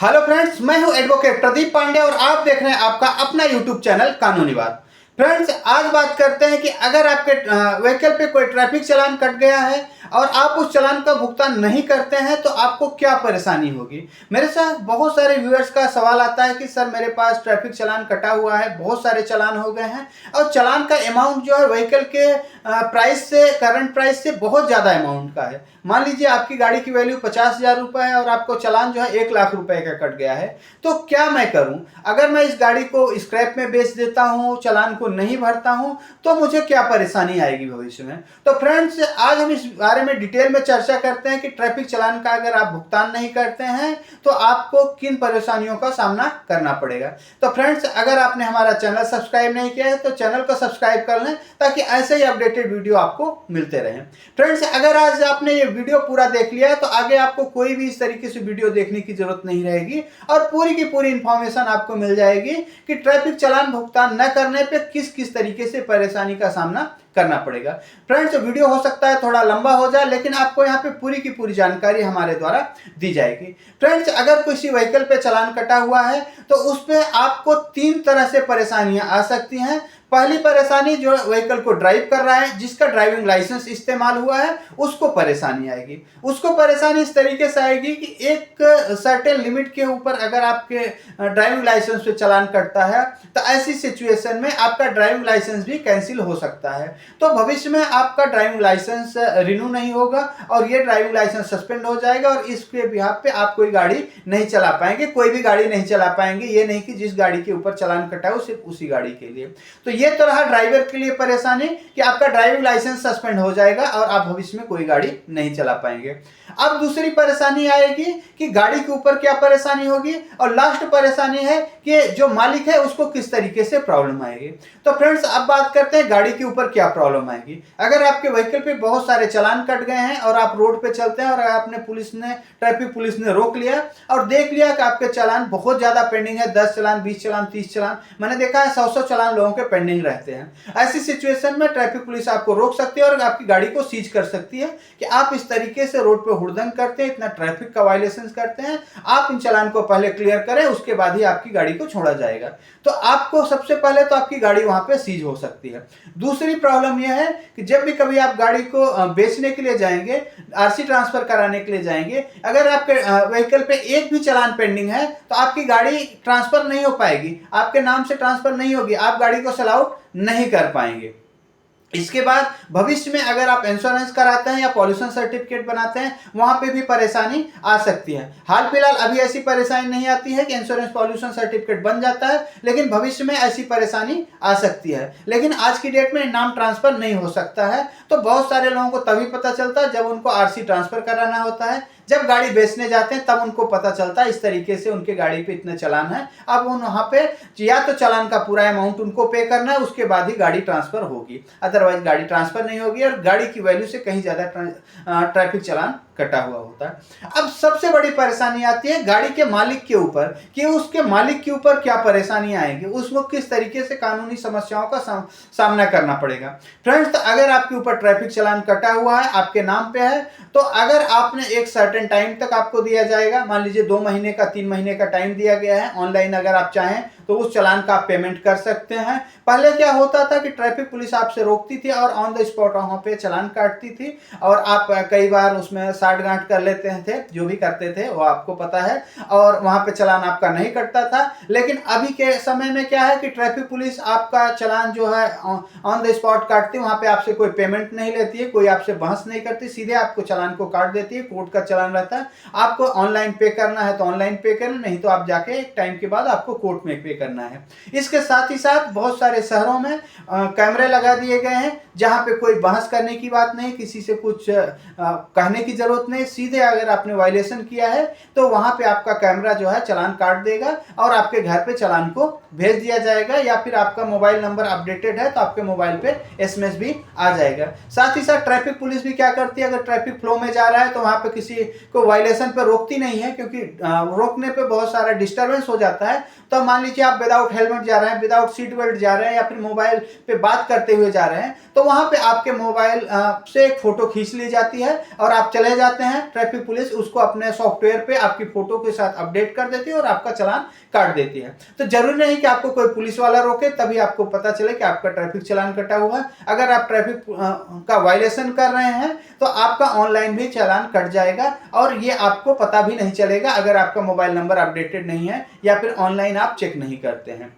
Hello friends, मैं हूं advocate Pradeep Pandey और आप देख रहे हैं आपका अपना यूट्यूब चैनल कानूनी बात। फ्रेंड्स, आज बात करते हैं कि अगर आपके व्हीकल पे कोई ट्रैफिक चालान कट गया है और आप उस चालान का भुगतान नहीं करते हैं तो आपको क्या परेशानी होगी। मेरे साथ बहुत सारे व्यूअर्स का सवाल आता है कि सर मेरे पास ट्रैफिक चालान कटा हुआ है, बहुत सारे चालान हो गए हैं और चालान का अमाउंट जो है व्हीकल के प्राइस से, करंट प्राइस से बहुत ज़्यादा अमाउंट का है। मान लीजिए आपकी गाड़ी की वैल्यू 50,000 रुपये है और आपको चालान जो है 1,00,000 रुपए का कट गया है, तो क्या मैं करूं? अगर मैं इस गाड़ी को स्क्रैप में बेच देता हूं, चालान को नहीं भरता हूं, तो मुझे क्या परेशानी आएगी भविष्य में। तो फ्रेंड्स, आज हम इस बारे में डिटेल में चर्चा करते हैं कि ट्रैफिक चालान का अगर आप भुगतान नहीं करते हैं तो आपको किन परेशानियों का सामना करना पड़ेगा। तो फ्रेंड्स, अगर आपने हमारा चैनल सब्सक्राइब नहीं किया है तो चैनल को सब्सक्राइब कर लें ताकि ऐसे ही अपडेटेड वीडियो आपको मिलते रहें। फ्रेंड्स, अगर आज आपने ये वीडियो पूरा देख लिया है तो आगे आपको कोई भी इस तरीके से वीडियो देखने की जरूरत नहीं रहेगी और पूरी की पूरी इंफॉर्मेशन आपको मिल जाएगी कि ट्रैफिक चालान भुगतान न करने पे किस किस तरीके से परेशानी का सामना करना पड़ेगा। फ्रेंड्स, वीडियो हो सकता है थोड़ा लंबा हो जाए, लेकिन आपको यहाँ पे पूरी की पूरी जानकारी हमारे द्वारा दी जाएगी। फ्रेंड्स, अगर किसी व्हीकल पे चालान कटा हुआ है तो उस पे आपको 3 तरह से परेशानियां आ सकती हैं। पहली परेशानी, जो व्हीकल को ड्राइव कर रहा है, जिसका ड्राइविंग लाइसेंस इस्तेमाल हुआ है, उसको परेशानी आएगी। उसको परेशानी इस तरीके से आएगी कि एक सर्टेन लिमिट के ऊपर अगर आपके ड्राइविंग लाइसेंस पे चालान कटता है तो ऐसी सिचुएशन में आपका ड्राइविंग लाइसेंस भी कैंसिल हो सकता है। तो भविष्य में आपका ड्राइविंग लाइसेंस रिन्यू नहीं होगा और ये ड्राइविंग लाइसेंस सस्पेंड हो जाएगा और इसके बिहाफ पे आप कोई गाड़ी नहीं चला पाएंगे, कोई भी गाड़ी नहीं चला पाएंगे। ये नहीं कि जिस गाड़ी के ऊपर चालान कटा है सिर्फ उसी गाड़ी के लिए। तो ये तो रहा ड्राइवर के लिए परेशानी कि आपका ड्राइविंग लाइसेंस सस्पेंड हो जाएगा और आप भविष्य में कोई गाड़ी नहीं चला पाएंगे। अब दूसरी परेशानी आएगी कि गाड़ी के ऊपर क्या परेशानी होगी और लास्ट परेशानी है कि जो मालिक है उसको किस तरीके से प्रॉब्लम आएगी। तो फ्रेंड्स, अब बात करते हैं गाड़ी के ऊपर क्या प्रॉब्लम आएगी। अगर आपके व्हीकल पे बहुत सारे चालान कट गए हैं और आप रोड पे चलते हैं और आपने ट्रैफिक पुलिस ने रोक लिया और देख लिया कि आपके चालान बहुत ज्यादा पेंडिंग है, 10 चालान, 20 चालान, 30 चालान, मैंने देखा है 100 चालान लोगों के पेंडिंग रहते हैं। ऐसी सिचुएशन में ट्रैफिक पुलिस आपको रोक सकती है और आपकी गाड़ी को सीज कर सकती है कि आप इस तरीके से रोड पे हुड़दंग करते हैं, इतना ट्रैफिक का वायलेशन करते हैं, आप इन चालान को पहले क्लियर करें, उसके बाद ही आपकी गाड़ी को छोड़ा जाएगा। तो आपको सबसे पहले तो आपकी गाड़ी वहां पे सीज हो सकती है। दूसरी प्रॉब्लम यह है कि जब भी कभी आप गाड़ी को बेचने के लिए जाएंगे, आरसी ट्रांसफर कराने के लिए जाएंगे, अगर आपके व्हीकल पे एक भी चालान पेंडिंग है तो आपकी गाड़ी ट्रांसफर नहीं हो पाएगी, आपके नाम से ट्रांसफर नहीं होगी, आप गाड़ी को सेल आउट नहीं कर पाएंगे। इसके बाद भविष्य में अगर आप इंश्योरेंस कराते हैं या पॉल्यूशन सर्टिफिकेट बनाते हैं, वहां पे भी परेशानी आ सकती है। हाल फिलहाल अभी ऐसी परेशानी नहीं आती है कि इंश्योरेंस पॉल्यूशन सर्टिफिकेट बन जाता है, लेकिन भविष्य में ऐसी परेशानी आ सकती है। लेकिन आज की डेट में नाम ट्रांसफर नहीं हो सकता है। तो बहुत सारे लोगों को तभी पता चलता है जब उनको आरसी ट्रांसफर कराना होता है, जब गाड़ी बेचने जाते हैं तब उनको पता चलता है इस तरीके से उनके गाड़ी पे इतने चालान है। अब वहां पे या तो चालान का पूरा अमाउंट उनको पे करना है, उसके बाद ही गाड़ी ट्रांसफर होगी, अदरवाइज गाड़ी ट्रांसफर नहीं होगी और गाड़ी की वैल्यू से कहीं ज्यादा ट्रैफिक चालान कटा हुआ होता है। अब सबसे बड़ी परेशानी आती है गाड़ी के मालिक के ऊपर कि उसके मालिक के ऊपर क्या परेशानी आएगी, उसको किस तरीके से कानूनी समस्याओं का सामना करना पड़ेगा। फ्रेंड्स, तो अगर आपके ऊपर ट्रैफिक चालान कटा हुआ है, आपके नाम पे है, तो अगर आपने एक सर्टेन टाइम तक आपको दिया जाएगा, मान लीजिए 2 महीने का, 3 महीने का टाइम दिया गया है, ऑनलाइन अगर आप चाहें तो उस चालान का आप पेमेंट कर सकते हैं। पहले क्या होता था कि ट्रैफिक पुलिस आपसे रोकती थी और ऑन द स्पॉट वहां पे चालान काटती थी और आप कई बार उसमें साठ गांठ कर लेते थे, जो भी करते थे वो आपको पता है, और वहां पे चालान आपका नहीं कटता था। लेकिन अभी के समय में क्या है कि ट्रैफिक पुलिस आपका चालान जो है ऑन द स्पॉट काटती है, वहां पे आपसे कोई पेमेंट नहीं लेती है, कोई आपसे बहस नहीं करती, सीधे आपको चालान को काट देती है। कोर्ट का चालान रहता है, आपको ऑनलाइन पे करना है तो ऑनलाइन पे करें, नहीं तो आप जाके एक टाइम के बाद आपको कोर्ट में पे करना है। इसके साथ ही साथ बहुत सारे शहरों में कैमरे लगा दिए गए हैं जहां पे कोई बहस करने की बात नहीं, किसी से कुछ कहने की जरूरत नहीं, सीधे अगर आपने वायलेशन किया है तो वहां पे आपका कैमरा जो है चालान काट देगा और आपके घर पे चालान को भेज दिया जाएगा, या फिर आपका मोबाइल नंबर अपडेटेड है तो आपके मोबाइल पे एसएमएस भी आ जाएगा। साथ ही साथ ट्रैफिक पुलिस भी क्या करती है, अगर ट्रैफिक फ्लो में जा रहा है तो वहां पे किसी को वायलेशन पे रोकती नहीं है, क्योंकि रोकने पे बहुत सारा डिस्टर्बेंस हो जाता है। तो मान लीजिए कि आप विदाउट हेलमेट जा रहे हैं, विदाउट सीट बेल्ट जा रहे हैं, या फिर मोबाइल पे बात करते हुए जा रहे हैं, तो वहां पे आपके मोबाइल से एक फोटो खींच ली जाती है और आप चले जाते हैं। ट्रैफिक पुलिस उसको अपने सॉफ्टवेयर पे आपकी फोटो के साथ अपडेट कर देती है और आपका चालान काट देती है। तो जरूरी नहीं कि आपको कोई पुलिस वाला रोके तभी आपको पता चले कि आपका ट्रैफिक चालान कटा हुआ है। अगर आप ट्रैफिक का वायलेशन कर रहे हैं तो आपका ऑनलाइन भी चालान कट जाएगा और ये आपको पता भी नहीं चलेगा अगर आपका मोबाइल नंबर अपडेटेड नहीं है या फिर ऑनलाइन आप चेक नहीं करते हैं।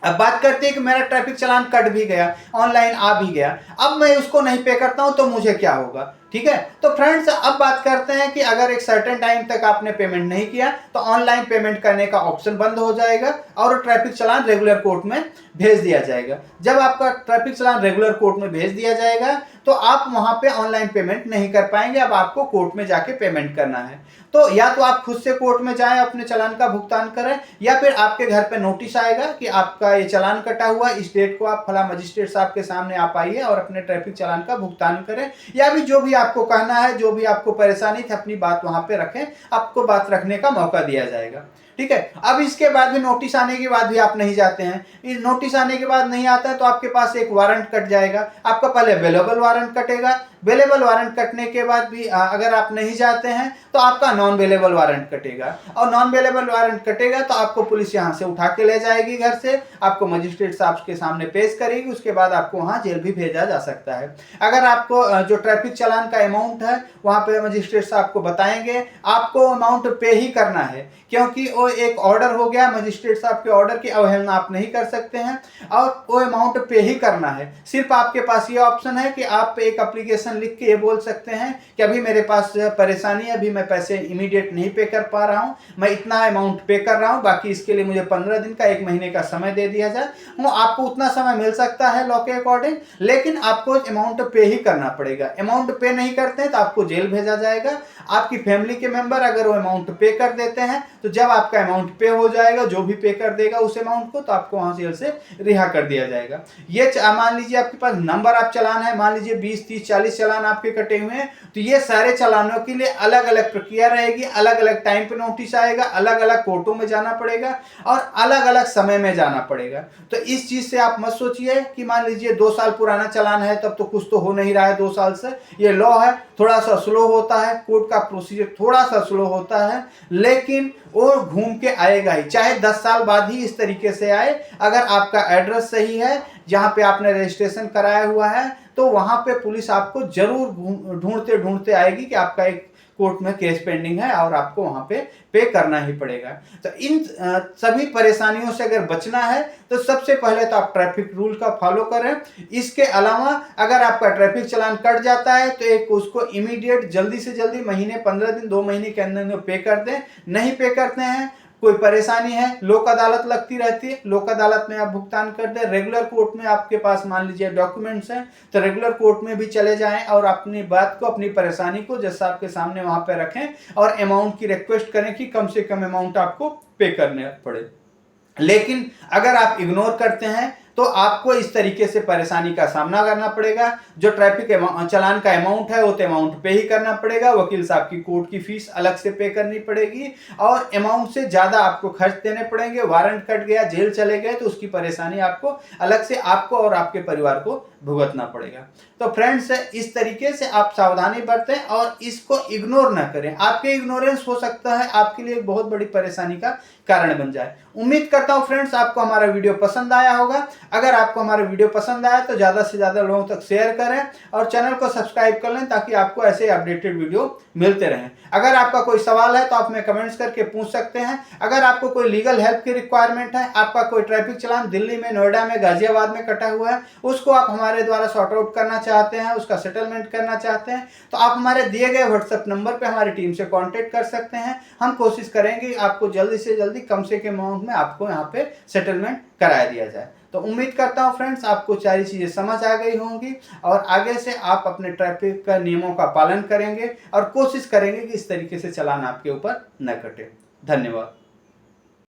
अब बात करते हैं कि मेरा ट्रैफिक चालान कट भी गया, ऑनलाइन आ भी गया, अब मैं उसको नहीं पे करता हूं तो मुझे क्या होगा। ठीक है, तो फ्रेंड्स अब बात करते हैं कि अगर एक सर्टेन टाइम तक आपने पेमेंट नहीं किया तो ऑनलाइन पेमेंट करने का ऑप्शन बंद हो जाएगा और ट्रैफिक चालान रेगुलर कोर्ट में भेज दिया जाएगा। जब आपका ट्रैफिक चालान रेगुलर कोर्ट में भेज दिया जाएगा तो आप वहां पे ऑनलाइन पेमेंट नहीं कर पाएंगे, अब आपको कोर्ट में जाके पेमेंट करना है। तो या तो आप खुद से कोर्ट में जाएं, अपने चालान का भुगतान करें, या फिर आपके घर पे नोटिस आएगा कि आपका ये चालान कटा हुआ, इस डेट को आप फला मजिस्ट्रेट साहब के सामने आप आइए और अपने ट्रैफिक चालान का भुगतान करें, या भी जो भी आपको कहना है, जो भी आपको परेशानी थी, अपनी बात वहां पे रखें, आपको बात रखने का मौका दिया जाएगा। ठीक है, अब इसके बाद भी नोटिस आने के बाद भी आप नहीं जाते हैं, इस नोटिस आने के बाद नहीं आता है तो आपके पास एक वारंट कट जाएगा। आपका पहले अवेलेबल वारंट कटेगा, अवेलेबल वारंट कटने के बाद भी अगर आप नहीं जाते हैं तो आपका नॉन अवेलेबल वारंट कटेगा, और नॉन अवेलेबल वारंट कटेगा तो आपको पुलिस यहाँ से उठा के ले जाएगी घर से, आपको मजिस्ट्रेट साहब के सामने पेश करेगी, उसके बाद आपको वहाँ जेल भी भेजा जा सकता है। अगर आपको जो ट्रैफिक चालान का अमाउंट है वहाँ पे मजिस्ट्रेट साहब को बताएंगे, आपको अमाउंट पे ही करना है, क्योंकि वो एक ऑर्डर हो गया, मजिस्ट्रेट साहब के ऑर्डर की अवहेलना आप नहीं कर सकते हैं और वो अमाउंट पे ही करना है। सिर्फ आपके पास ये ऑप्शन है कि आप एक एप्लीकेशन लिख के ये बोल सकते हैं कि अभी मेरे पास परेशानी है, अभी मैं पैसे इमीडिएट नहीं पे कर पा रहा हूं, मैं इतना अमाउंट पे कर रहा हूं, बाकी इसके लिए मुझे 15 दिन का 1 महीने का समय दे दिया जाए। वो आपको उतना समय मिल सकता है लॉ के अकॉर्डिंग, लेकिन आपको अमाउंट पे ही करना पड़ेगा। अमाउंट पे नहीं करते हैं तो आपको जेल भेजा जाएगा। आपकी फैमिली के मेंबर अगर वो अमाउंट पे कर देते हैं तो जब आपका अमाउंट पे हो जाएगा, जो भी पे कर देगा उस अमाउंट को, तो आपको वहां जेल से रिहा कर दिया जाएगा। ये मान लीजिए आपके पास नंबर आप चालान है, मान लीजिए 20, 30, 40 चालान आपके कटे हुए हैं, तो ये सारे चालानों के लिए अलग अलग प्रक्रिया रहेगी, अलग अलग टाइम पे नोटिस आएगा, अलग अलग कोर्टों में जाना पड़ेगा और अलग अलग समय में जाना पड़ेगा। तो इस चीज से आप मत सोचिए कि मान लीजिए 2 साल पुराना चालान है तब तो कुछ तो हो नहीं रहा है 2 साल से। ये लॉ है, थोड़ा सा स्लो होता है, कोर्ट का प्रोसीजर थोड़ा सा स्लो होता है, लेकिन वो घूम के आएगा ही, चाहे 10 साल बाद ही इस तरीके से आए। अगर आपका एड्रेस सही है, जहां पे आपने रजिस्ट्रेशन कराया हुआ है, तो वहां पे पुलिस आपको जरूर ढूंढते ढूंढते आएगी कि आपका एक कोर्ट में केस पेंडिंग है और आपको वहां पे करना ही पड़ेगा। तो इन सभी परेशानियों से अगर बचना है तो सबसे पहले तो आप ट्रैफिक रूल का फॉलो करें। इसके अलावा अगर आपका ट्रैफिक चालान कट जाता है तो एक उसको इमीडिएट जल्दी से जल्दी महीने 15 दिन 2 महीने के अंदर पे कर दें। नहीं पे करते हैं, कोई परेशानी है, लोक अदालत लगती रहती है, लोक अदालत में आप भुगतान कर दें। रेगुलर कोर्ट में आपके पास मान लीजिए डॉक्यूमेंट्स हैं तो रेगुलर कोर्ट में भी चले जाएं और अपनी बात को, अपनी परेशानी को जज साहब के सामने वहां पे रखें और अमाउंट की रिक्वेस्ट करें कि कम से कम अमाउंट आपको पे करने पड़े। लेकिन अगर आप इग्नोर करते हैं तो आपको इस तरीके से परेशानी का सामना करना पड़ेगा। जो ट्रैफिक चालान का अमाउंट है वो तो अमाउंट पे ही करना पड़ेगा, वकील साहब की कोर्ट की फीस अलग से पे करनी पड़ेगी और अमाउंट से ज़्यादा आपको खर्च देने पड़ेंगे। वारंट कट गया, जेल चले गए तो उसकी परेशानी आपको अलग से आपको और आपके परिवार को भुगतना पड़ेगा। तो फ्रेंड्स, इस तरीके से आप सावधानी बरतें और इसको इग्नोर ना करें। आपके इग्नोरेंस हो सकता है आपके लिए बहुत बड़ी परेशानी का कारण बन जाए। उम्मीद करता हूं फ्रेंड्स आपको हमारा वीडियो पसंद आया होगा। अगर आपको हमारा वीडियो पसंद आया तो ज़्यादा से ज़्यादा लोगों तक शेयर करें और चैनल को सब्सक्राइब कर लें ताकि आपको ऐसे अपडेटेड वीडियो मिलते रहें। अगर आपका कोई सवाल है तो आप हमें कमेंट्स करके पूछ सकते हैं। अगर आपको कोई लीगल हेल्प की रिक्वायरमेंट है, आपका कोई ट्रैफिक चालान दिल्ली में, नोएडा में, गाजियाबाद में कटा हुआ है, उसको आप हमारे द्वारा सॉर्ट आउट करना चाहते हैं, उसका सेटलमेंट करना चाहते हैं, तो आप हमारे दिए गए व्हाट्सएप नंबर पर हमारी टीम से कॉन्टेक्ट कर सकते हैं। हम कोशिश करेंगे आपको जल्दी से जल्दी कम से कम अमाउंट में आपको यहाँ पे सेटलमेंट करा दिया जाए। तो उम्मीद करता हूँ फ्रेंड्स आपको सारी चीज़ें समझ आ गई होंगी और आगे से आप अपने ट्रैफिक का नियमों का पालन करेंगे और कोशिश करेंगे कि इस तरीके से चालान आपके ऊपर न कटे। धन्यवाद।